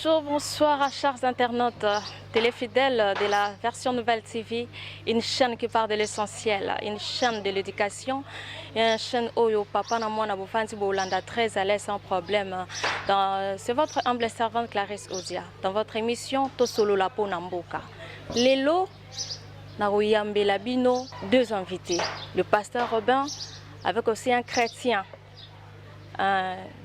Bonjour, bonsoir à chers internautes, téléfidèles de la version Nouvelle TV, une chaîne qui parle de l'essentiel, une chaîne de l'éducation, une chaîne où le papa n'a moi très à l'aise sans problème. C'est votre humble servante Clarisse Odia, dans votre émission Tosolo Lapo Namboka. Lelo, Narouyambe Labino, deux invités, le pasteur Robin avec aussi un chrétien.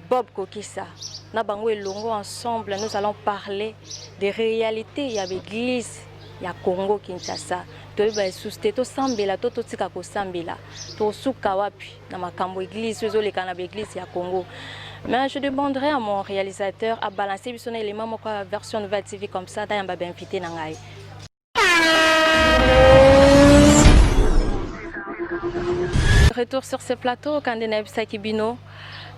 Bob Kokissa. Ensemble, nous allons parler des réalités. Il y a l'église, il y a Congo Kinshasa. Mais je demanderai à mon réalisateur à balancer son élément la version Nouvelle TV comme ça. Retour sur ce plateau, Kandena Sakibino.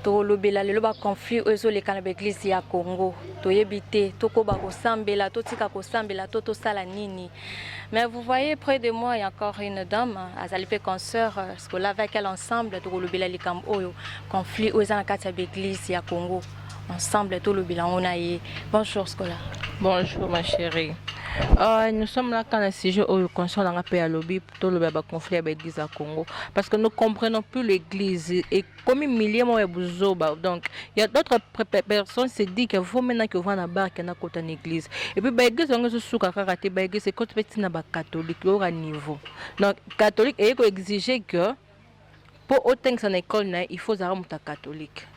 To lobela le ba conflit ozo le kana l'église ya Congo to yebite to ko ba ko sambela to tika ko sambela to sala nini. Mais vous voyez près de moi il y a encore une dame azalipe consoeur ce que là avec elle ensemble to lobela le kam oyo conflit ozo na kati ya l'église ya Congo ensemble to lobela on a yi. Bonjour Scola. Bonjour ma chérie. Nous sommes là quand le sujet où concerne la paix à lobby pour le conflit avec l'église à Congo parce que nous comprenons plus l'église et comme milliers de donc il y a d'autres personnes qui se disent qu'il faut maintenant que vous en bar qui na côté l'église et puis l'église on se souka karaté l'église c'est côté petit na catholique au niveau donc catholique et qu'on exiger que pour autant que ça école il faut avoir un catholique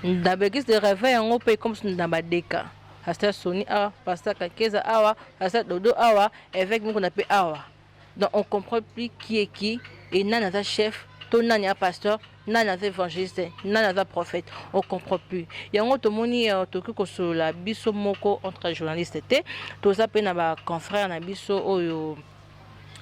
dans l'église de réveil on peut comme dans badeka pasteur Soni awa, pasteur Kakeza awa, pasteur Dodo awa, évêque nous qu'on appelle awa. Donc on comprend plus qui est qui et nana chef, ton nana pasteur, nana évangéliste, nana prophète, on comprend plus. Il y a un autre moni tout que sur la biso moko entre journalistes té, tout ça pe na ba confrère na biso oyo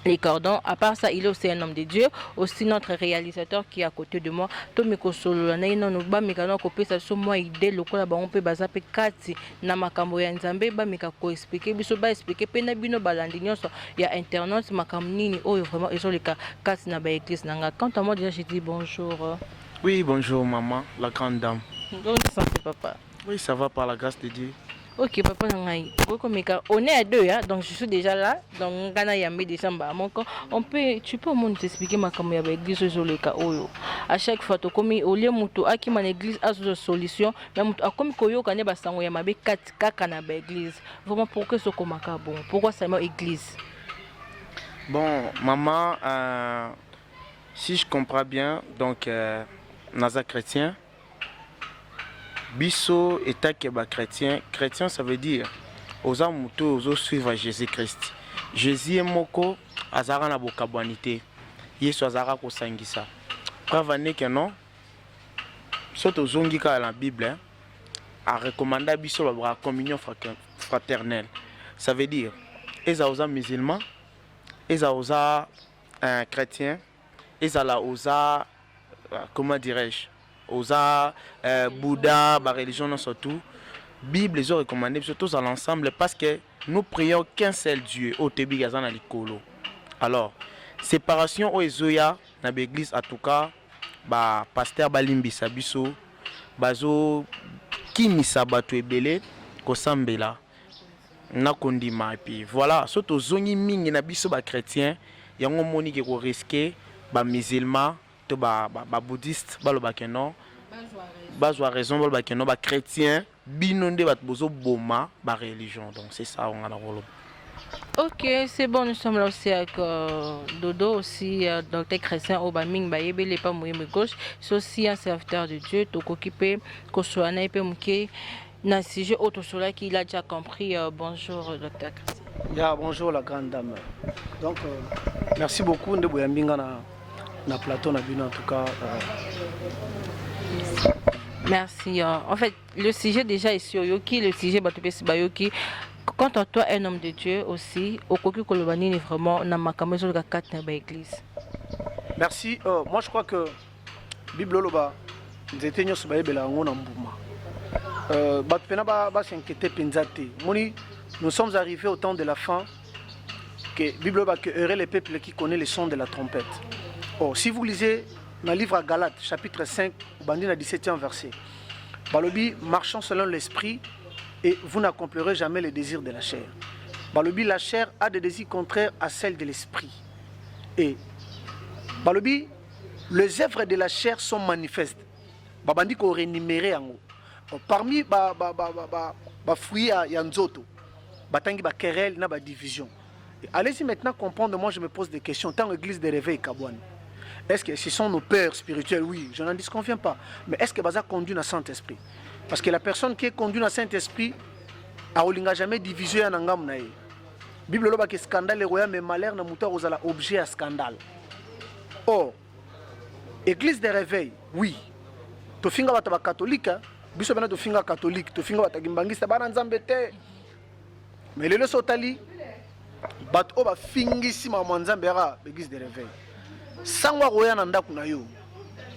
les cordons. À part ça, il est aussi un homme de Dieu, aussi notre réalisateur qui est à côté de moi. Tomiko solo na ino no ba mikano ko pesa so moi idée lokola ba on peut baza pe kati na makambo ya nzambe ba mika ko expliquer biso ba expliquer pe na bino balandi nyonso ya internet makambo nini oyo vraiment ils ont les kati na ba église nanga. Quant à moi déjà je dis bonjour. Oui, bonjour maman, la grande dame. Donc ça c'est papa. Oui, ça va par la grâce de Dieu. Ok, papa, on est à deux, hein? Donc je suis déjà là. Donc, on peut, tu peux au moins t'expliquer ma caméra avec l'église sur le cas. À chaque fois, tu comme au lieu de qui m'a l'église a une solution, mais comme koyo kane basango ya mabe kaka na l'église. Vraiment pourquoi ce comme bon? Pourquoi ça m'a église? Bon, maman, si je comprends bien, donc Naza chrétien. Bisso état keba chrétien, chrétien ça veut dire aux amuto aux suivre Jésus-Christ. Jésus est moko azara na bokabwanité. Yesu azara ko sangisa. Preuve n'est que non. Soto zongi ka la Bible a recommandé biso la communion fraternelle. Ça veut dire eza aux musulmans, eza aux chrétiens, eza la aux comment dirais-je Oza, Bouddha, la religion, surtout. Bible, ils ont recommandé surtout à l'ensemble parce que nous prions qu'un seul Dieu, au Tébi Gazana Likolo. Alors, séparation au Ezoya, dans l'église, en tout cas, pasteur Balimbi Sabiso, Bazo, Kimi Sabato Ebele, Kosambela, Nakondima, et puis voilà, surtout Zongi Ming, Nabiso, chrétien, il y a un moni qui est risqué, musulman. Ba bouddhiste ba lo bakeno bazwa raison ba bakeno ba chrétien binonde ba bozo boma ba religion, donc c'est ça on a la rôle. Ok, c'est bon, nous sommes là aussi avec Dodo aussi docteur chrétien au Baming Bayebe les pas mouillé gauche, c'est aussi un serviteur de Dieu to occupé ko soana et mouké na sujet autre cela qu'il a déjà compris. Bonjour docteur chrétien. Yeah, bonjour la grande dame. Donc merci beaucoup de boyambinga na plateau na bino en tout cas. Merci. En fait, le sujet déjà est sur Yoki, le sujet Batopesi Bayoki. Quant à toi, un homme de Dieu aussi, au Koki Kolobani est vraiment na makamezo de quatre na église. Merci. Moi je crois que Bible loba nzete nyoso bayebela ngo na mbuma. Batpena ba s'inquiéter penzate. Moni, nous sommes arrivés au temps de la fin que Bible loba que heureux les peuples qui connaissent le son de la trompette. Oh, si vous lisez dans le livre à Galates, chapitre 5, bandit à 17e verset, Balobi, marchant selon l'esprit, et vous n'accomplirez jamais les désirs de la chair. Balobi, la chair a des désirs contraires à celles de l'esprit. Et Balobi, les œuvres de la chair sont manifestes. Babandi ko rénuméré yango. Parmi fruits ya nzoto, batangi ba querelle na ba division. Allez-y maintenant comprendre, moi je me pose des questions. Tant l'église de réveil Kabouane, est-ce que ce sont nos pères spirituels? Oui, je n'en disconviens pas. Mais est-ce que Baza conduit dans Saint-Esprit? Parce que la personne qui est conduite dans Saint-Esprit, a jamais divisé en angam na ye. Bible loba que scandale royal mais malheur na muta ozala objet à scandale. Or, église de réveil, oui. To finga bata ba catholique, biso bana to finga catholique, to finga bata gimbangista bana nzambe te. Mais le sotali bat oba fingisi ma nzambe ra église de réveil. Sangwa roya na ndaku na yo.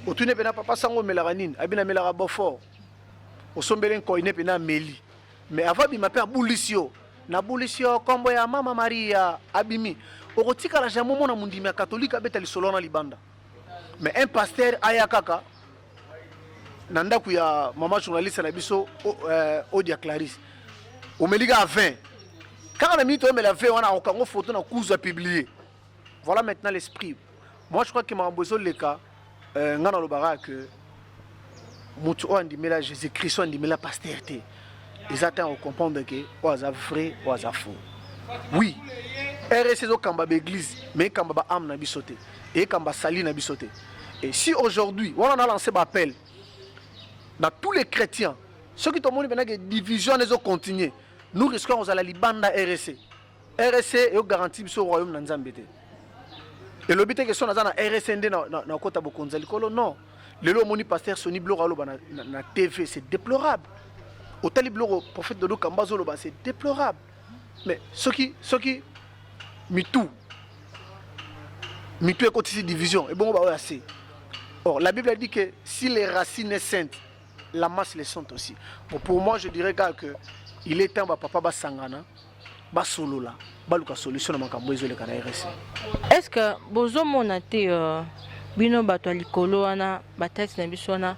Otune pena papa sango melaka nini? Abina melaka bofort. Osombele nko ine pena meli. Mais avant bima pe abulisio. Na bulisio kombo ya mama Maria abimi. Okotika la jamu mona mundimi ya catholique abeta lisolo na libanda. Mais un pasteur ayakaka nandaku ya mama journaliste na biso Odia Clarisse. Omeliga à 20. Quand la minute on met la 20 on a aucun photo na couze à publier. Voilà maintenant l'esprit. Moi je crois que ma besoin le cas ngana lobara que mutu o andimela Jésus-Christ o andimela pasteur. Ils attendent à comprendre que oaza vrai oaza faux. Oui. RSC zo kamba l'église mais kamba ba âme na bisoté et kamba sali na bisoté. Et si aujourd'hui on a lancé l'appel dans tous les chrétiens, ceux qui ont maintenant que division les ont continué, nous risquons à la libanda RSC. RSC est garanti sur le royaume Nanzambete. Et le but est que son azana RSC na kota bokonzali kolo non. Le lo moni pasteur Soni Blora lo na TV, c'est déplorable. Au taliblo prophète Dodo Kambazo lo c'est déplorable. Mais ceux qui mitou est côté division et bon bah assez. Or la Bible a dit que si les racines sont saintes, la masse les sont aussi. Bon, pour moi je dirais que il est temps ba papa ba sangana ba solo là ba luka solution na makambo ezole kana RSC. Est-ce que bozo monate bino bato likolo wana batati na biso wana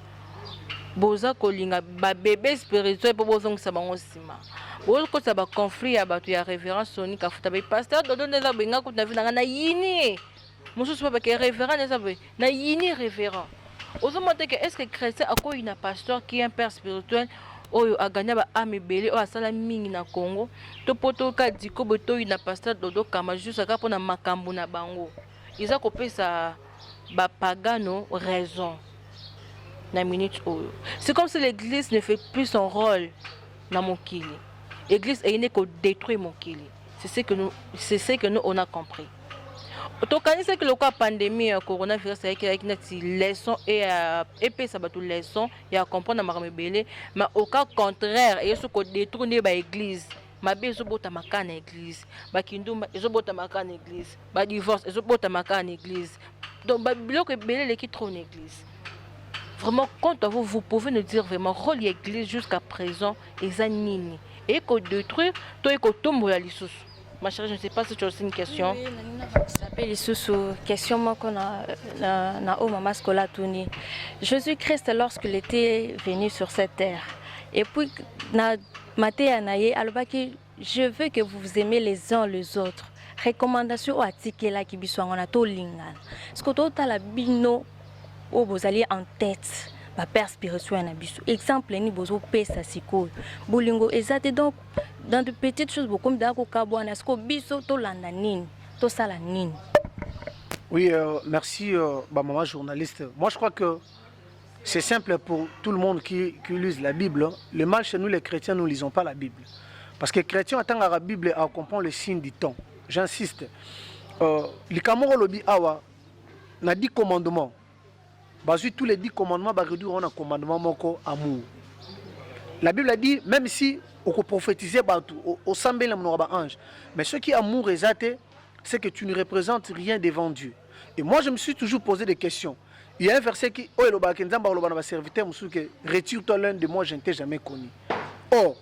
boza kolinga ba bébé spirituel po bozongisa bango sima? Bozo ko sa ba conflit ya bato ya révérend Soni Kafuta ba pasteur dodo neza benga ko na vina na yini. Mosusu ba ke révérend neza be na yini révérend. Ozo monate que est-ce que chrétien ako une pasteur qui est un père spirituel oyo aganya ba ame belé o asala mingi na Congo to poto ka diko boto ina pasteur dodo kama juste aka pona makambo na bango iza kopesa ba pagano raison na minute oyo. C'est comme si l'église ne fait plus son rôle na mokili. L'église est née ko détruire mokili. C'est ce que nous on a compris. Tokanisa que le cas pandémie coronavirus avec une leçon et ça va tout leçon et à comprendre ma rebelle mais au cas contraire et ce qu'on détourner ba église ma bezo bota makana église ba kindumba ezo bota makana église ba divorce ezo bota makana église donc ba bloc belé qui trône église. Vraiment quand vous pouvez nous dire vraiment rôle l'église jusqu'à présent ezanini et ko détruire to et ko tombo la lisusu. Ma chérie, je ne sais pas si tu as aussi une question. Oui, je s'appelle sous question na o mama skola tuni. Jésus-Christ lorsqu'il était venu sur cette terre et puis na Matthieu anaye alobaki je veux que vous vous aimez les uns les autres. Recommandation au article là qui biswango na to lingana. Ce que to la bino o bozali en tête. Ba père spirituel na biso exemple ni bozo pesa sikoyo bolingo ezate donc dans de petites choses beaucoup d'ako kabwana est-ce que biso to landa nini to sala nini. Oui, merci maman journaliste. Moi je crois que c'est simple pour tout le monde qui lise la Bible. Le mal chez nous les chrétiens nous lisons pas la Bible parce que les chrétiens attendent la Bible à comprendre le signe du temps. J'insiste. Likamoro lobi awa na 10 commandements. Tous les 10 commandements réduire un commandement moko amour. La Bible a dit même si on peut prophétiser au semble le ange, mais ce qui est amour exact, c'est que tu ne représentes rien devant Dieu. Et moi je me suis toujours posé des questions. Il y a un verset qui oh le nzamba lo ba serviteur musu que retire-toi l'un de moi je ne t'ai jamais connu. Or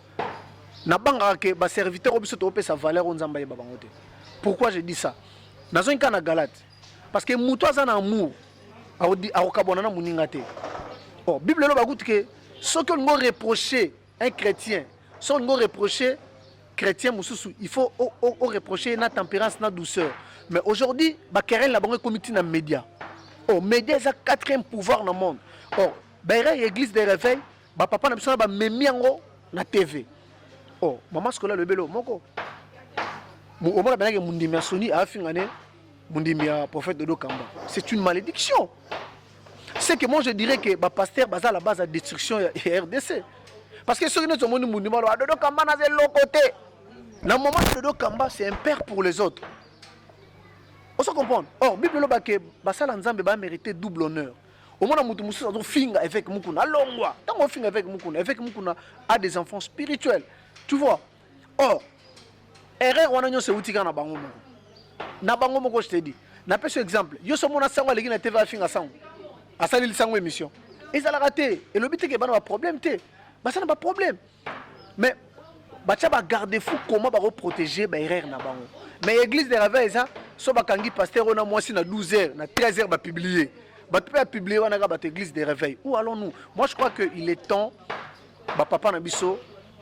na banga que ba serviteur obiso to pe sa valeur on nzamba ba bangote. Pourquoi je dis ça? Dans un cas na Galate parce que muto azana amour oh, Bible lo bagout que ce que nous reprocher un chrétien Si on reprocher chrétien, il faut reprocher la tempérance, la douceur. Mais aujourd'hui, la querelle est comité dans les médias. Oh, médias, c'est le quatrième pouvoir dans le monde. Oh, l'église des réveils, papa n'a pas mis en la TV. Oh, maman, ce que là, le bélo, moko. Au moins, il y a un mundimia Sony à Fingane, mundimia prophète de Dokamba. C'est une malédiction. C'est que moi, je dirais que le pasteur est à la base de la destruction de RDC. Parce que ceux qui sont venus mundimia, Dodo Kamba n'a pas de l'autre côté. Dans le moment où Dodo Kamba, c'est un père pour les autres. On se comprend. Or, Bible dit que Basala Nzambe va mériter double honneur. Au moment où nous sommes finga avec Mukuna, allons-moi. Tant qu'on finga avec Mukuna a des enfants spirituels. Tu vois. Or, erreur, on a c'est outil na bango. Na bango moko je te dis. Na pèse exemple. Yo somo na sango legi na TV finga sango. Asali li sango émission. Et ça l'a raté. Et le but est que bana ba problème té. Bah ça n'a pas problème. Mais bah tu vas garder fou comment va protéger bah erreur na bango. Mais l'église de réveil ça, so ba kangi pasteur on a moi si na 12h, na 13h va publier. Bah tu peux publier on a ba église de réveil. Où allons-nous? Moi je crois que il est temps bah papa na biso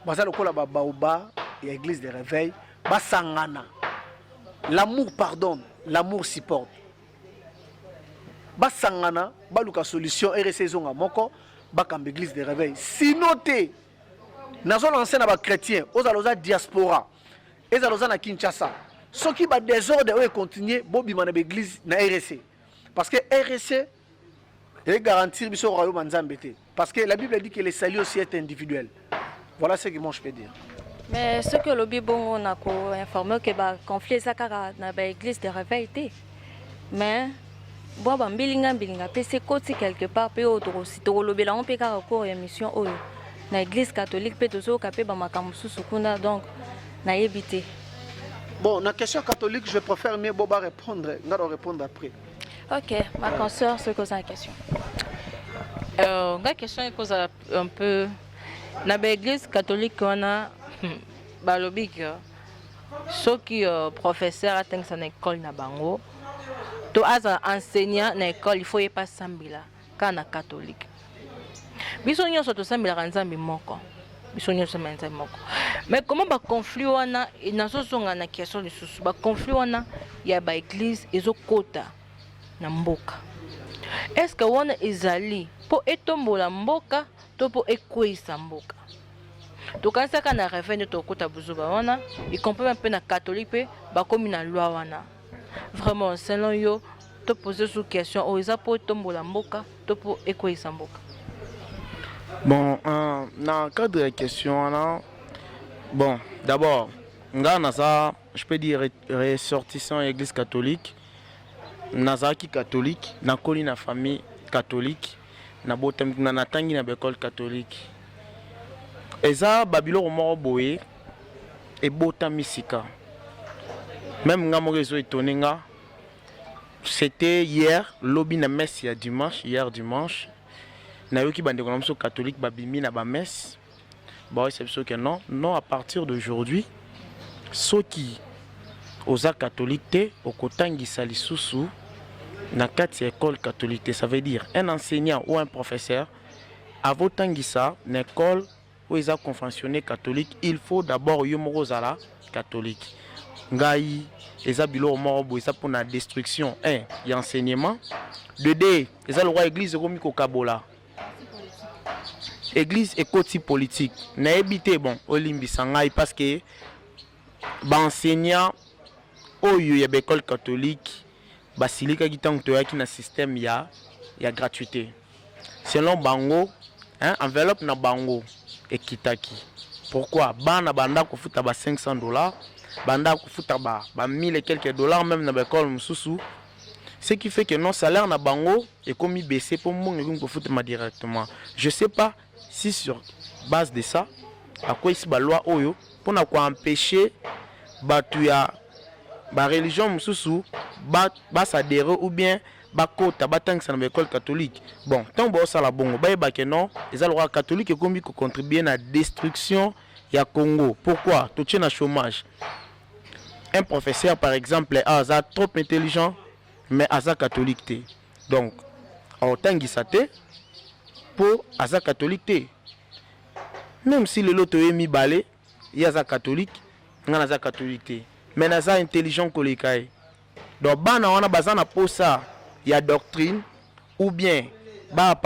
bah ça le kola ba baoba et l'église de réveil bah sangana. L'amour pardonne, l'amour supporte. Bah sangana, bah luka solution RC zonga moko, bah kam église de réveil. Sinon té nazo lancer na ba chrétien, aux aloza diaspora. Et aloza na Kinshasa. Ce qui va désordre et continuer bobi mana l'église na RC. Parce que RC est garantir biso royaume nzambe té. Parce que la Bible dit que le salut aussi est individuel. Voilà ce que moi je peux dire. Mais ce que le Bible on a informé que le conflit est dans l'église de réveil. Mais si on a fait quelque part, si on a fait une émission dans l'église catholique, on a fait donc on a évité. Bon, la question catholique, je préfère mieux répondre. On va répondre après. Ok, ma consoeur se pose la question. La question est cause un peu. Dans l'église catholique, on a balobi que ceux qui professeurs atteignent son école na bango to as enseignant na école il faut y pas sambila kana catholique biso nyonso to sambila nzambe moko biso nyonso nzambe moko mais comment ba conflit wana nazo zonga na question lisusu ba conflit wana ya ba église ezokota na mboka est-ce que wana ezali po etombola mboka to po ekwisa mboka donc quand ça na revenu to kota buzuba wana y compris un peu na catholique ba comme na loi wana vraiment selon yo to poser sous question o isa po tombola mboka to po ekoisa mboka. Bon dans le cadre de la question là, bon d'abord ça je peux dire ressortissant église catholique nazaki catholique na koli na famille catholique na botam na tangi na école catholique. Eza babilo moko boye et bota misika. Même nga mo réseau étonné nga. C'était hier lobby na messe ya dimanche, hier dimanche. Na yoki bande ko catholique babimi na ba messe. Ba c'est sûr que non à partir d'aujourd'hui ceux qui osa catholique té okotangisa lisusu na kati école catholique, ça veut dire un enseignant ou un professeur avotangisa na école où ils ont conventionné catholique, il faut d'abord yomorozala catholique. Ngai, ils ont bilo morobo, ils ont pour la destruction, un, y enseignement. De deux, ils ont le roi église romiko kabola. Église et côté politique. Na habité bon, olimbi sangai parce que ba enseignant au y a école catholique, basilika kitang to yaki na système ya gratuité. Selon bango, hein, enveloppe na bango et kitaki. Pourquoi? Bana banda ko futa ba $500, banda ko futa ba 1000 et quelques dollars même na l'école mususu. Ce qui fait que non salaire na bango est comme baissé pour mon ko futa ma directement. Je sais pas si sur base de ça à quoi ici ba loi oyo pour na ko empêcher batu ya ba religion mususu ba s'adhérer ou bien bakota batangisa na école catholique. Bon, tant bo ça la bongo ba que non, les droits catholiques comme ko contribuer à la destruction ya Congo. Pourquoi? Tout tient na chômage. Un professeur par exemple a trop intelligent mais aza catholique té. Donc, au tangisa té pour aza catholique té. même si le loto est mi balé il y a catholique nga na catholique mais na intelligent koleka donc bana wana bazana posa ya doctrine ou bien ba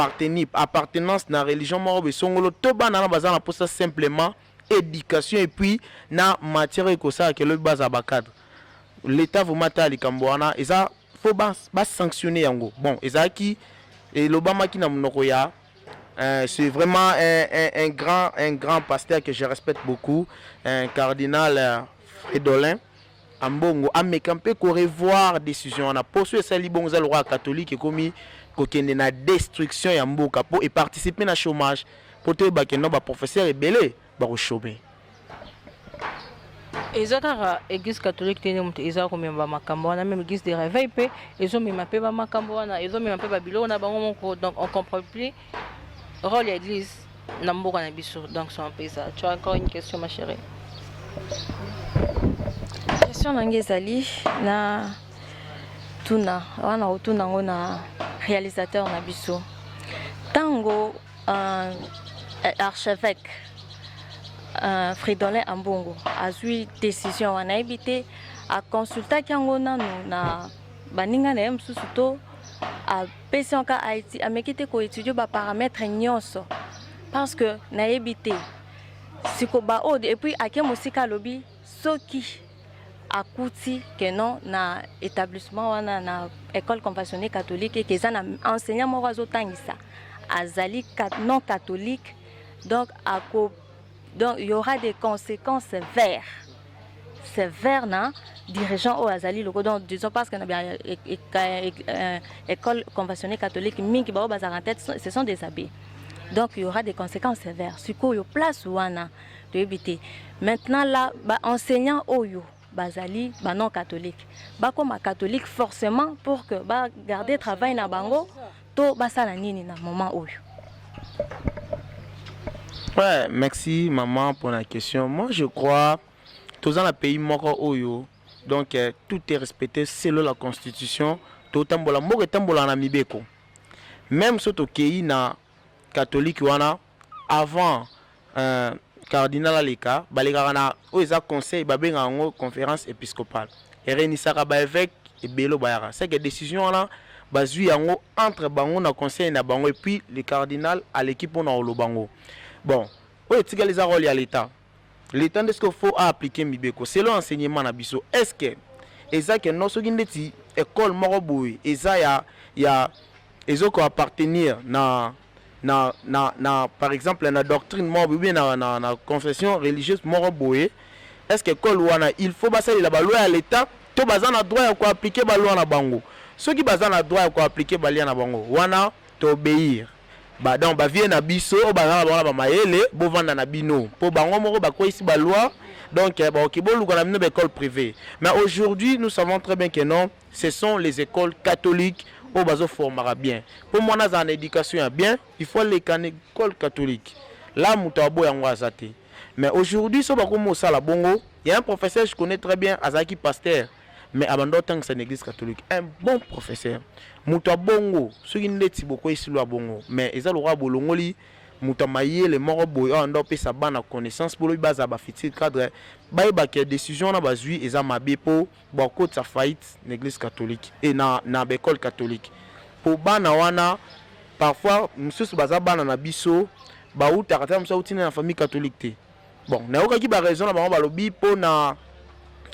appartenance na religion moko besongolo to bana na bazana posa simplement éducation et puis na matière ko ça que le base ba cadre l'état vous mata likambo wana eza faut ba sanctionner yango bon ezaki et l'Obama qui na monoko ya c'est vraiment un grand pasteur que je respecte beaucoup, un cardinal Fridolin Ambongo amekampe ko revoir décision on a poursuivi ça libongo za le roi catholique commis kokende na destruction ya mboka po et participer na chômage pour te ba keno ba professeur ebele ba ko chômer. Ezaka église catholique tene mutu eza ko memba makambo wana même église de réveil pe ezo mema pe ba makambo wana ezo mema pe ba bilo na bango moko donc on comprend plus rôle de l'église na mboka na biso donc c'est un peu ça. Tu as encore une question ma chérie? Question nangezali na tuna wana otuna ngona réalisateur na biso tango archevêque Fridolin Ambongo azui décision wana ebité a consulter kango na baninga na msusu to a pesi ka Haïti a mekite ko étudier ba paramètres nyonso parce que na ebité sikoba ode et puis ake musika lobi soki akuti que non na établissement wana na école conventionnelle catholique et que ça na enseignant mo azotangisa azali non catholique donc il y aura des conséquences sévères na dirigeant au azali loko donc disons parce que na bien école conventionnelle catholique mingi ba bazara tête ce sont des abbés donc il y aura des conséquences sévères siko yo place wana de éviter maintenant là ba enseignant oyo bazali ba non catholique ba comme catholique forcément pour que ba garder travail na bango to basala nini na moment oyo. Ouais, merci maman pour la question. Moi je crois tous dans le pays moko oyo donc tout est respecté selon la constitution to tambola moko tambola na mibeko même soto kei na catholique wana avant cardinal aleka baleka na oza conseil babenga ngo conférence épiscopale et réunisaka ba évêque et belo bayara c'est que décision là bazui yango entre bango na conseil na bango et puis le cardinal à l'équipe on a lo bango bon oyo tika les rôles ya l'état est-ce qu'il faut appliquer mibeko selon enseignement na biso est-ce que eza que non soki ndeti école moko boye eza ya ezoko appartenir na par exemple na doctrine moko bien na confession religieuse moko boye est-ce que école wana il faut basalela ba loi ya l'état to bazana droit ya ko appliquer ba loi na bango soki bazana droit ya ko appliquer ba loi na bango wana to obéir ba donc ba vie na biso o bazana ba mayele bo vanda na bino po bango moko ba ko ici ba loi donc bon ki bo luka na bino ba école privée mais aujourd'hui nous savons très bien que non ce sont les écoles catholiques au bazo formera bien pour moi dans éducation bien il faut les écoles catholiques là mutabo yango azate mais aujourd'hui so ba ko mo sala bongo il y a un professeur je connais très bien azaki pasteur mais abando tant que c'est une église catholique un bon professeur mutabongo soki ndeti boko isilo bongo mais eza lora bolongoli mutamaye le moro boyo ando pesa bana connaissance pour le baza ba fitir cadre ba ke décision na bazui eza mabe po bako ta faillite l'église catholique et na école catholique pour bana wana parfois mususu baza bana na biso ba uta kata musa utina na famille catholique te bon na okaki ba raison na bango ba lobi po na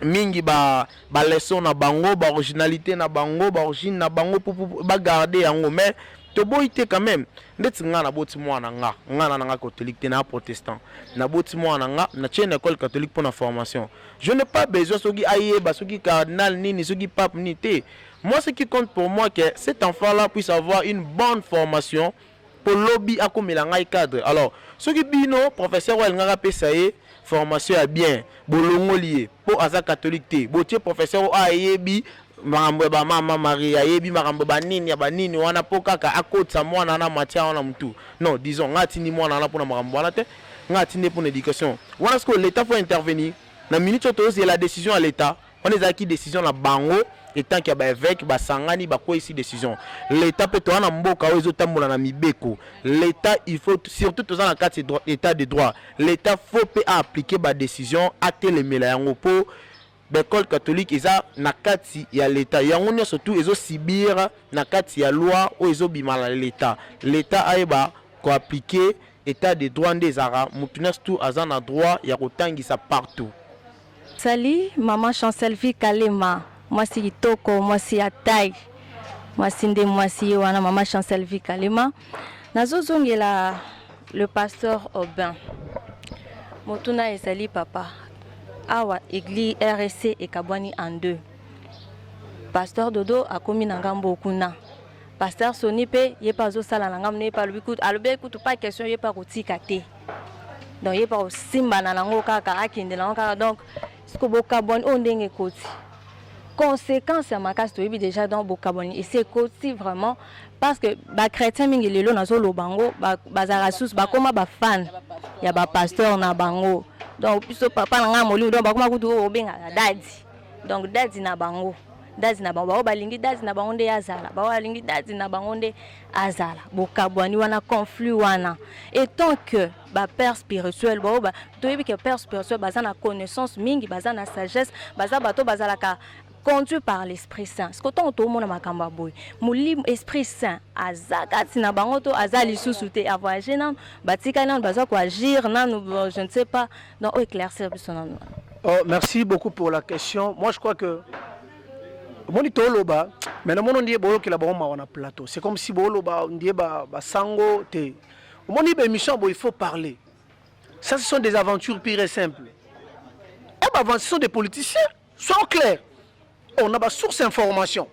mingi ba leçon na bango ba originalité na bango ba origine na bango pour ba garder yango mais to boité quand même ndeti nga na boti mwana nga na nga catholique na protestant na boti mwana nga na chaîne école catholique pour la formation je n'ai pas besoin soki aye ba soki cardinal nini soki pape ni te moi ce qui compte pour moi que cet enfant là puisse avoir une bonne formation pour lobby akomela ngai cadre alors soki bino professeur wa ngaka pesa ye formation ya bien bolongolié pour aza catholique te botie professeur ayebi marambo ba mama Maria ayebi marambo ba nini ya ba nini wana po kaka akotsa mwana na matia wana mtu non disons ngati ni mwana na pour na marambo wana te ngati ne pour l'éducation wana ce que l'état faut intervenir na minute auto c'est la décision à l'état on est acquis décision na bango et tant qu'il y a évêque basangani bako ici décision l'état peut to na mboka ozo tambola na mibeko l'état il faut surtout tous en cas état de droit l'état faut peut appliquer ba décision à telemela yango po l'école catholique eza na kati ya l'état yango ne surtout ezo sibira na kati ya loi o ezo bimala l'état aeba ko appliquer état de droit ndezara mutunas tout azana droit ya kotangisa partout. Salut maman Chancelvi Kalema, moi c'est Kitoko, moi c'est Atai, moi c'est Nde, moi c'est Wana, maman Chancelvi Kalema. Nazozongela le pasteur Aubin. Motuna ezali papa. Awa église RSC et Kabwani en deux. Pasteur Dodo a commis nangambo kuna. Pasteur Sonipe yé pas au sala nangam ne pas lui coûte. Alors bien écoute pas question yé pas au tikate. Donc yé pas au simba nanango kaka akinde nango donc ce que Bokabon on dingue côté. Conséquence à ma casse to déjà dans Bokabon et c'est côté vraiment parce que ba chrétien mingi lelo na zo lo bango ba zarasus ba koma ba fan ya ba pasteur na bango. Donc puisque papa nanga moli donc ba koma kutu obenga dadi. Donc dadi na bango. Dadi na bango ba lingi dadi na bango nde azala. Ba lingi dadi na bango nde azala. Bokabwani wana conflit wana. Et tant que ba père spirituel ba to yebi que père spirituel baza na connaissance mingi baza na sagesse baza bato bazala ka conduit par l'Esprit Saint. Ce que tant tout le monde m'a cambaboy. Mouli Esprit Saint azakati na bango to azali sousouté à voyager nan batika nan baza ko agir nan je ne sais pas donc éclaircir plus son. Merci beaucoup pour la question. Moi je crois que moni toloba mais mon ndiye boyo ki la bon ma plateau. C'est comme si boloba ndiye ba sango te. Moni be mission il faut parler. Ça ce sont des aventures pures et simples. Et bah ce sont des politiciens. Sois clair. On a ba source information.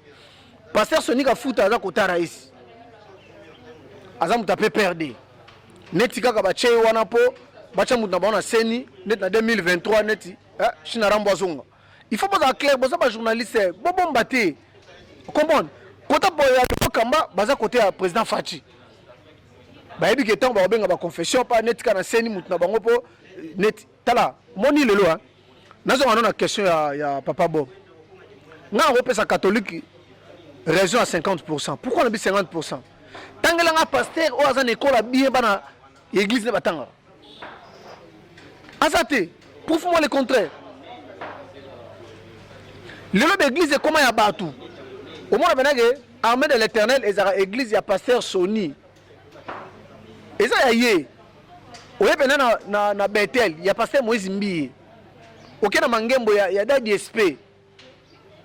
Pasteur Sonic a foutu à côté raïs. Azam tapé perdre. Netika ka ba che wana po bacha mutu na ba na seni net na 2023 neti china rambozonga. Il faut pas clair boza ba journaliste bobo mbaté. Comprendre. Kota boya to kamba baza côté à président Fachi. Ba yebi ke temps ba benga ba confession pa netika na seni mutu na bango po net tala moni lelo hein. Nazo na question ya papa Bob. Nous avons un catholique raison à 50%. Pourquoi on a dit 50%? Tant que les pasteurs ont une école à bien dans l'église de Batanga. Azate, prouve-moi le contraire. Le lot d'église est comment il y a battu. Au moins, l'armée de l'éternel, et l'église, il y a pasteur Sony. Et ça, il y a. Au lieu de Bethel, il y a pasteur Moïse Mbi. Au lieu de Mangembo, il y a des DSP.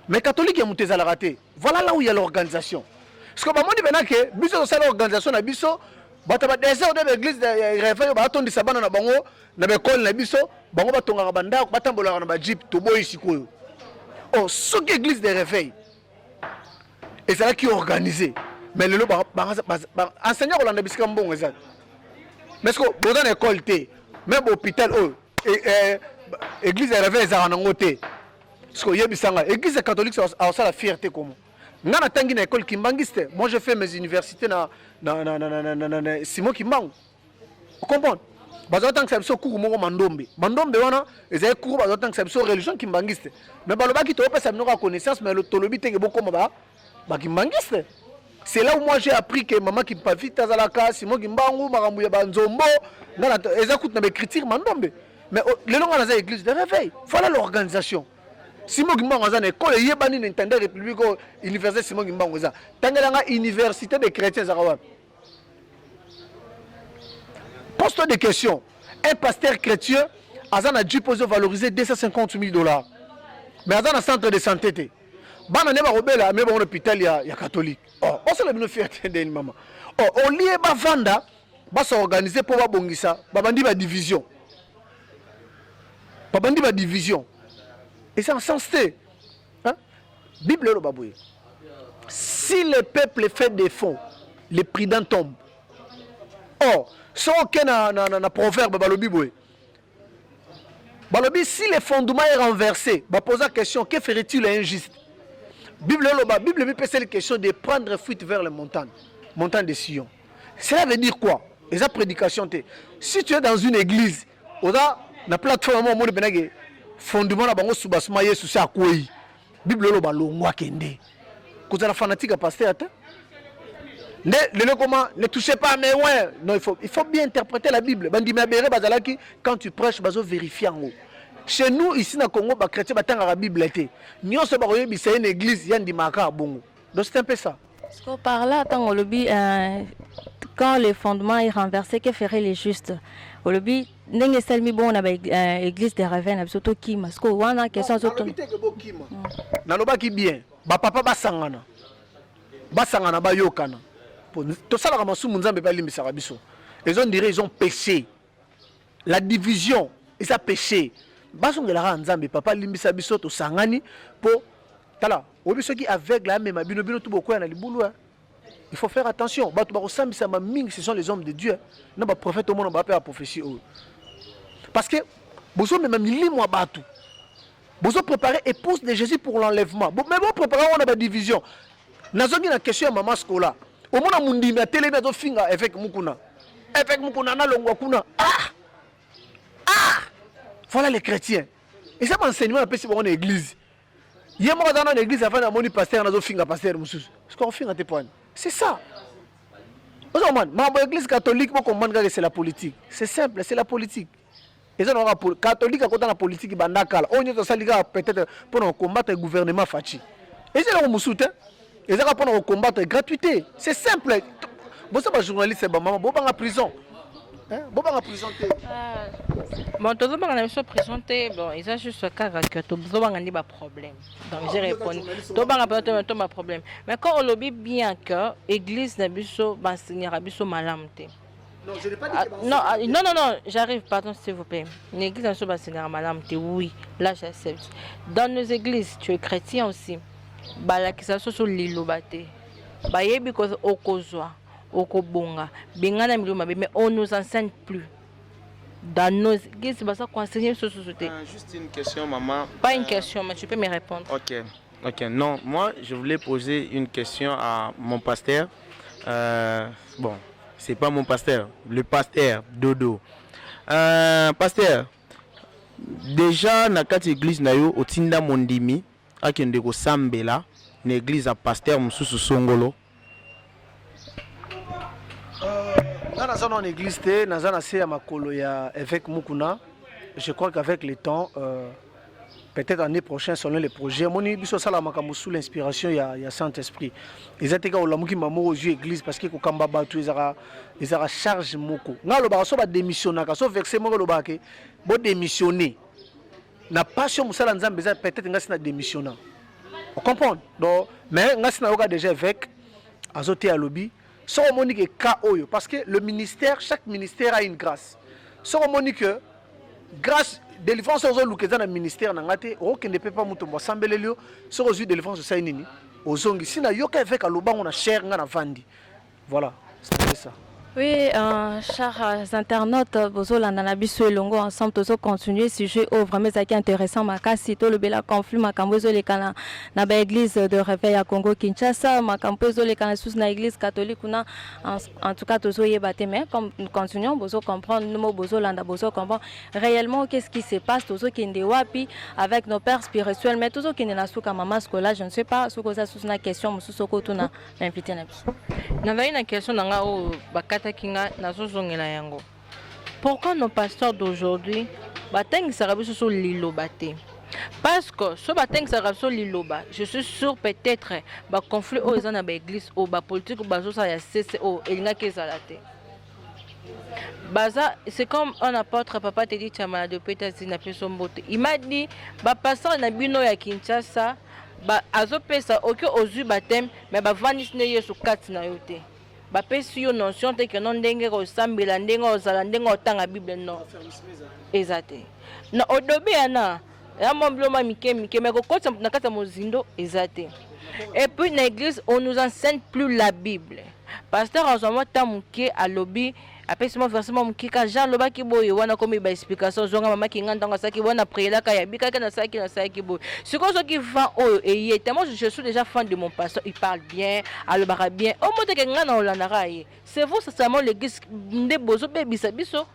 Mais catholique est monté à la raté. Voilà là où il y a l'organisation. Parce que moi je dis que biso c'est l'organisation na biso bataba désert de l'église de réveil ba tondi sabana na bango na bekol na biso bango batonga banda batambola na ba jeep to boy sikoyo. Oh ce qui église de réveil. Et c'est là qui est organisé. Mais le enseignant on a bisika mbongo ça. Mais ce que dans l'école té même hôpital église de réveil za na ngoté. Parce que l'église catholique a la fierté comme moi. Moi je fais mes universités na Simon Kimbangu. Vous comprenez? Bazotang c'est so cours moko mandombe. Mandombe wana ezay cours bazotang c'est so religion kimbangiste. Mais baloba ki to pesa mnoka connaissance mais le tolobi tenge boko ba kimbangiste. C'est là où moi j'ai appris que maman qui pas vite azalaka Simon Kimbangu makambu ya banzombo ngana ezakut na be critique mandombe. Mais le long à l'église de réveil. Voilà l'organisation. Simon Gimbango a une école, il y a une intendant république université Simon Gimbango a. Tangalanga université des chrétiens Zarawa. Pose-toi des questions. Un pasteur chrétien a dû poser valoriser $250,000. Mais a un centre de santé. Bana neba robela mais bon hôpital il y a catholique. Oh, on se le fierté de maman. Oh, au lieu ba vanda, ba s'organiser pour ba bongisa, ba bandi ba division. Ba bandi ba division. Et c'est en sens hein? Bible le baboué. Si le peuple fait des fonds, les prudents tombent. Or, sans aucun proverbe balobi boy. Balobi si le fondement est renversé, ba pose la question que ferait-il injuste? Bible me pose la question de prendre fuite vers les montagnes de Sion. Cela veut dire quoi? Et ça prédication si tu es dans une église, on a la plateforme fondement na bango subasuma Yesu sa kwei Bible loba longwa kende. Kozala fanatique à pasteur ata. Ne touchez pas mais ouais, non il faut bien interpréter la Bible. Bandi mabere bazalaki quand tu prêches bazo vérifier en haut. Chez nous ici na Congo ba chrétien batanga la Bible était. Nyonso ba koyebisa une église yandi maka bongo. Donc c'est un peu ça. Parce que par là tant au lobby quand le fondement est renversé, que ferait les justes? Au lobby ndenge selmi bon na église de Ravenne surtout qui parce que wana question surtout. Na loba ki bien. Ba papa basangana. Basangana ba yokana. Tout ça la masumu nzambe ba limbisa biso. Ils ont dit ils ont péché. La division, ils ont péché. Basongela nzambe papa limbisa biso to sangani po tala obiso ki aveugle la même bino bino tout beaucoup na libulu. Il faut faire attention. Ce sont les hommes de Dieu. Non, les prophètes au monde la prophétie. Parce que vous avez même mis moi batou. Vous avez préparé épouse de Jésus pour l'enlèvement. Mais vous préparez on a une division. Nous avons une question à maman scola. Au monde a mundi na télé na zo finga avec mukuna. Avec mukuna na longwa kuna. Voilà les chrétiens. Et ça m'enseignement après si on est église. Hier moi dans l'église avant de mon pasteur na zo finga pasteur mususu. Ce qu'on finga te point. C'est ça. L'église catholique, c'est la politique. C'est simple, c'est la politique. Les catholiques, quand la politique, on est peut-être pour combattre le gouvernement Fachi. Et c'est là où nous soutenons. Et c'est pour combattre la gratuité. C'est simple. Vous savez, journaliste, vous êtes en prison. Vous êtes en prison. Bon, tout le monde a présenté, bon, ils ont juste un cas que tout le monde a des problèmes. Donc, j'ai répondu. Tout le monde a des problèmes. Mais quand on lobby bien que l'église n'a pas de malamté. Non, je n'ai pas dit que non, j'arrive, pardon, s'il vous plaît. L'église n'a pas de malamté, oui, là j'accepte. Dans nos églises, tu es chrétien aussi. Bah, qui s'assoit sur l'île, bah, il y a des choses au Kozoa, au Kobonga, mais on nous enseigne plus. Dans nos églises, c'est ça qu'on enseigne sur société. Juste une question, maman. Pas une question, mais tu peux me répondre. Ok. Non, moi, je voulais poser une question à mon pasteur. Bon, c'est pas mon pasteur, le pasteur Dodo. Pasteur, déjà, dans cette église, nayo otinda mondimi, akende ko sambela, une église à pasteur mususu songolo. Dans une église, dans un assez à Makolo, il y a évêque Mukuna. Je crois qu'avec le temps, peut-être l'année prochaine, selon les projets, mon église sous l'inspiration, il y a Saint-Esprit. Ils étaient au Lamuki Mamo aux yeux église parce que Kokamba Batu, ils ont charge Moko. N'a le barasso va démissionner, quand on vexe Moko le baké, bon démissionner. Na passion Moussala Nzambe, peut-être nga démissionner. On comprend. Donc, mais nga déjà évêque, azoté à lobby. Parce que le ministère, chaque ministère a une grâce. Si on dit que grâce délivrance aux autres dans le ministère, on ne peut pas mouton s'embellir. Si on dit délivrance aux autres, aux autres, si on a yoka avec aloba on a cher on a vendu. Voilà, c'est ça. Oui, chers internautes, Bozola Nanabiso et Longo ensemble, tous continuer sujet vraiment intéressant. Makasi, tout le bel conflit, Makambozo les Kana, na église de réveil à Congo Kinshasa, Makambozo les Kana sous na église catholique, en tout cas tous y batté. Mais comme nous continuons, Bozo comprendre, nous Bozola Bozo comprendre réellement qu'est-ce qui se passe, tous qui ne wapi avec nos pères spirituels, mais tous qui ne la souka maman scola, je ne sais pas, sous ça sous na question, sous soko tout na invité na. N'avait une question dans la pourquoi nos pasteurs d'aujourd'hui bateng sarabiso sur liloba? Parce que ce bateng sarabiso liloba, je suis sûr peut-être ba conflit aux gens dans l'église ou ba politique ou bazo ça ya CCO elinga kezalate. Baza c'est comme un apôtre papa te dit chamala de pétasi na peso mbote. Il m'a dit ba pasteur na bino ya Kinshasa ba azopesa oke ozu batem mais ba vanis ne yesu kati na yote. Bapesi yo notion te que non ndenge ko sambela ndenge ozala ndenge otanga Bible non ezate na odobe ana ya mombloma mike mais ko kota na kata mozindo ezate. Et puis dans l'église on nous enseigne plus la Bible. Pasteur azoma tamuke a lobby après ce versement mukika Jean loba ki boye wana comme ba explication zonga mama ki nganda saki wana priela ka ya bika na saki boye ce qui va oh et tellement je suis déjà fan de mon pasteur, il parle bien alobara bien au mot que ngana olandara ye c'est vous c'est seulement l'église nde bozo be biso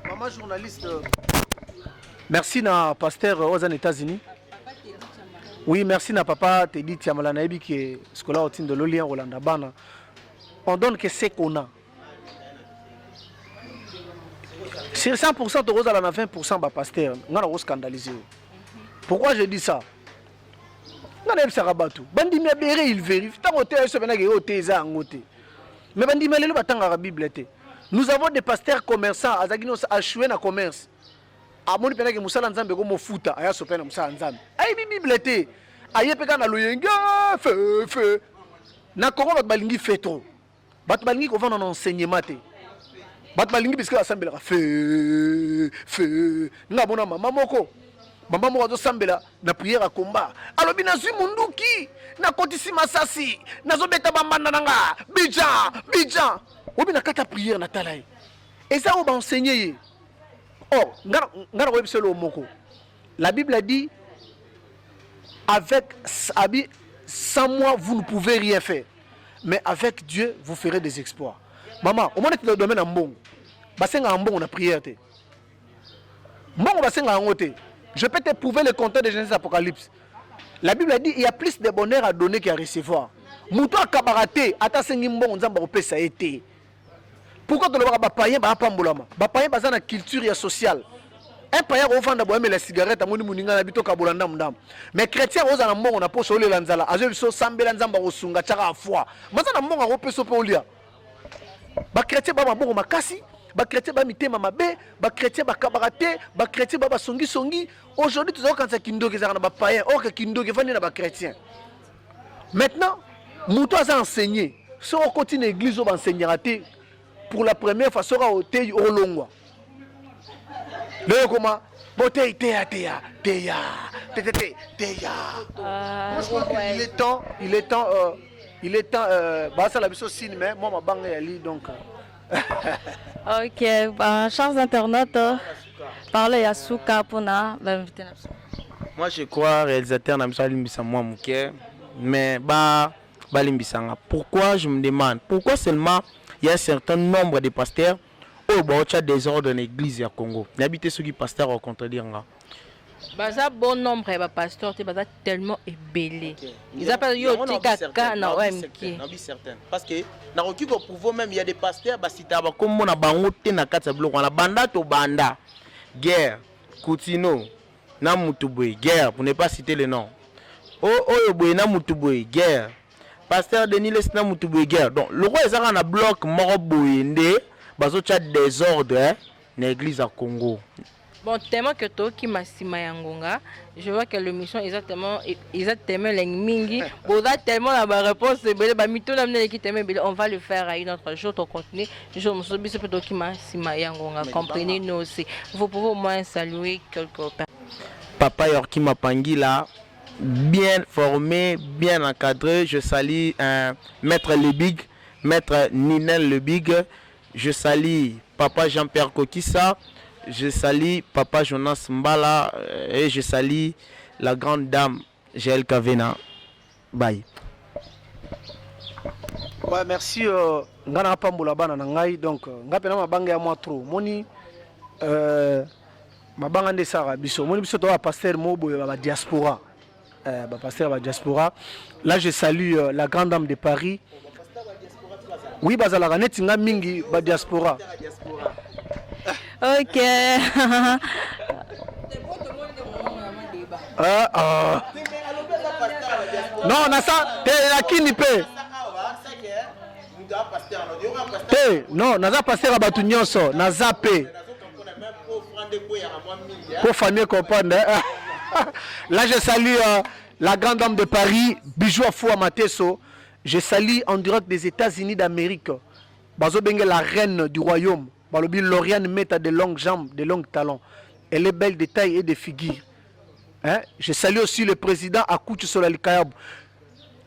maman journaliste merci na pasteur aux États-Unis Oui, merci na papa te dit Tiamala Naibi qui est scolaire au de l'Olien Rolanda Bana. On donne que c'est qu'on a. Sur 100% de rose, on a 20% de pasteur. On a scandalisé. Pourquoi je dis ça? On a ça rabatou. Bandi mi abéré il vérifie. Tant que tu es mais bandi mi le batang à la Bible. Nous avons des pasteurs commerçants. Azaginos a choué na commerce. Amoni pena ke musala nzambe ko mofuta aya sopena musala nzambe. Ay Bible te. Aye peka na loyenga fe. Na Congo bat balingi fait trop. Bat balingi ko vendre en enseignement te. Bat balingi parce que assemblée fe. Na bona mama moko. Mama moko zo sambela na prière à combat. Alobi na zui munduki na kotisi masasi. Na zo beta bambanda nanga. Bijan. Obi na kata prière na talai. Et ça on va enseigner. Oh, la Bible a dit avec sans moi vous ne pouvez rien faire, mais avec Dieu vous ferez des exploits. Maman, au moins dans le domaine en bon, on a prière. Je peux te prouver le compteur de Genèse Apocalypse. La Bible a dit il y a plus de bonheur à donner qu'à recevoir. Mouto a kabaraté, atasengi mbongo nzamba opesa été. Pourquoi tu ne vas pas payer ba pambolama? Ba payer ba na culture sociale. Un payer au fond d'abord la cigarette à moni muninga na bito kabolanda mdam. Mais chrétien oza na mbongo na poso le lanzala. Azo biso sambela nzamba osunga chaka afwa. Maza na mbongo ko peso pe olia. Ba chrétien ba mbongo makasi, ba chrétien ba mitema mabe, ba chrétien ba kabarate, ba chrétien ba songi. Aujourd'hui tu vois quand ça kindoki za na ba payer, or que kindoki vandi na ba chrétien. Maintenant, mouto a enseigné. Si on continue l'église on va enseigner pour la première fois sera au thé au longwa. Le comment beauté téa. Il est temps bah ça la biso signe mais moi ma banque ali donc OK, chers internautes, parlez à Souka pour na inviter. Moi je crois réalisateur na misali mbisa moi muke mais balimbisanga. Pourquoi je me demande pourquoi seulement il y a un certain nombre de pasteurs au bord des ordres dans l'église à Congo. N'habitez ceux qui pasteurs au contredire là. Baza bon nombre de pasteurs te baza tellement ébélé. Ils appellent yo tikaka na OMK. Certain parce que na roki ko pouvoir même il y a des pasteurs basita ba comme na bango te na kata bloc na banda to banda. Guerre, Koutino, na Mutuboy, guerre pour ne pas citer le nom. Oh boy na Mutuboy, guerre. Pasteur Denis Lesna Mutuboy guerre. Donc le roi est en bloc mort boyende, bazo chat désordre dans l'église à Congo. Bon, tellement que toi qui m'a sima yangonga, je vois que l'émission exactement l'engmingi. Bon, tellement la réponse c'est belle, bah mito l'amener qui t'aime belle, on va le faire à une autre jour ton contenu. Je me suis dit c'est plutôt qui m'a sima yangonga. Comprenez-nous aussi. Vous pouvez au moins saluer quelque part. Papa Yorki Mapangi là, bien formé, bien encadré. Je salue Maître Lebig, Maître Ninel Lebig. Je salue Papa Jean-Pierre Kokissa. Je salue Papa Jonas Mbala et je salue la grande dame Jaël Kavena. Bye. Ouais, merci. Ngana pambola bana na ngai donc ngapena mabanga ya moi trop. Moni mabanga nde sara biso. Moni biso to pasteur mobo ba diaspora. Ba pasteur ba diaspora. Là je salue la grande dame de Paris. Oui, bazala ganeti nga mingi ba diaspora. OK. Non, na ça, te la kini pe. Te, non, naza passer à batu nyonso, naza pe. Pour famille comprendre. Là je salue la grande dame de Paris, Bijou Afua Mateso. Je salue en direct des États-Unis d'Amérique. Bazo Bengue, la reine du royaume. Balobi Lauriane Meta de longues jambes, de longs talons. Elle est belle de taille et de figure. Hein? Je salue aussi le président Akoutou Solali Kayab.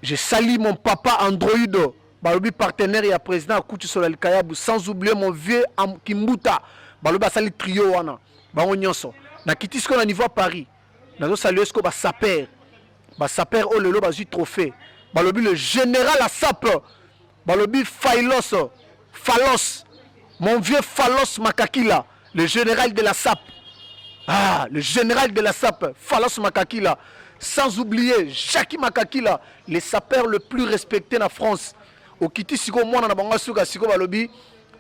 Je salue mon papa Android. Balobi partenaire et président Akoutou Solali Kayab. Sans oublier mon vieux Kimbuta. Balobi Asali Trio Wana. Bango Nyonso. Na Kitisko na niveau à Paris. Nazo saluer ce que ba saper. Ba saper oh lelo ba trophée. Balobi le général à sape. Balobi Phalos. Mon vieux Phalos Makakila, le général de la SAP. Ah, le général de la SAP, Phalos Makakila. sans oublier Jackie Makakila, les sapeurs le plus respecté en France. Au Kiti Siko Mwana na Banga Suka Siko Balobi,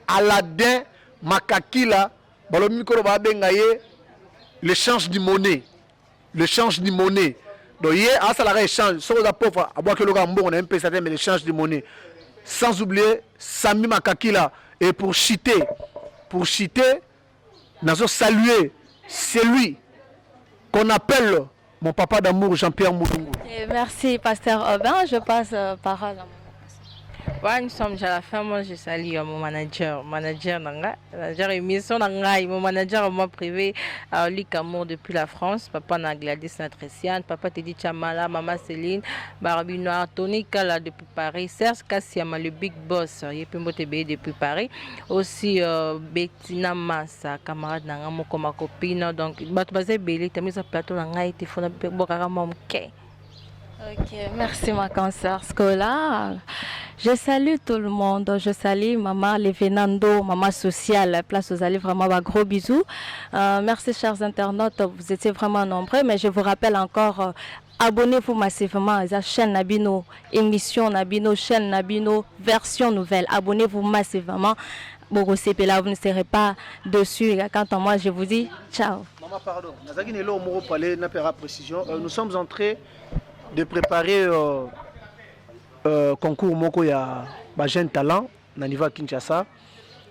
Aladdin Makakila, Balobi Mikoro Babengaye, l'échange de monnaie. L'échange de monnaie. Donc, hier, à ça, l'échange, sur la pauvre, à boire que le gambo, on a un peu ça, mais l'échange de monnaie. Sans oublier Sami Makakila. Et pour chiter, nous allons saluer celui qu'on appelle mon papa d'amour, Jean-Pierre Moulungu. Merci, Pasteur Aubin. Je passe parole à mon. Ouais, nous sommes déjà à la fin. Moi, je salue mon manager émission mon manager moi privé, Luc Amour depuis la France, papa na Gladys Natressiane, papa Teddy Chamala, maman Céline, Barbie Noir, Tony Kala depuis Paris, Serge Kassiama, le big boss, Yepi Motebe depuis Paris, aussi Bettina Massa, camarade na moko ma copine, donc bato bazé belé, t'as mis à plateau na ngai, te fona bokara momke. Ok, merci ma consoeur Scola. Je salue tout le monde. Je salue maman Levenando, maman sociale. Place aux allées, vraiment un gros bisous. Merci chers internautes, vous étiez vraiment nombreux, mais je vous rappelle encore, abonnez-vous massivement à la chaîne Nabino, émission Nabino, chaîne Nabino, version nouvelle. Abonnez-vous massivement. Bogo là, vous ne serez pas dessus. Quant à moi, je vous dis ciao. Maman, pardon. Nous sommes en train de préparer concours moko ya ba jeune talent na niveau Kinshasa.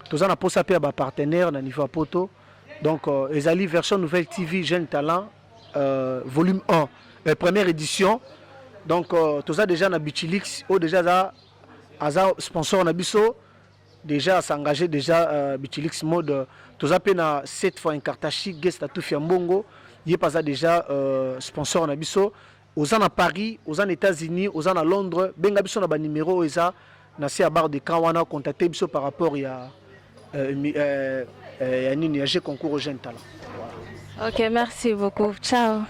Tous en a posé à partenaire na niveau Poto. Donc ezali version nouvelle TV jeune talent volume 1 première édition. Donc tous a déjà na Bichilix ou déjà za sponsor na biso déjà s'engager déjà Bichilix mode tous a na 7 fois un Kartachi guest à tout Fiambongo. Il pas déjà sponsor na biso. Aux en à Paris, aux en États-Unis, aux en à Londres, benga biso na ba numéro eza na si à barre de Kawana contacter biso par rapport ya nini ya concours aux jeunes talents. Ok, merci beaucoup. Ciao.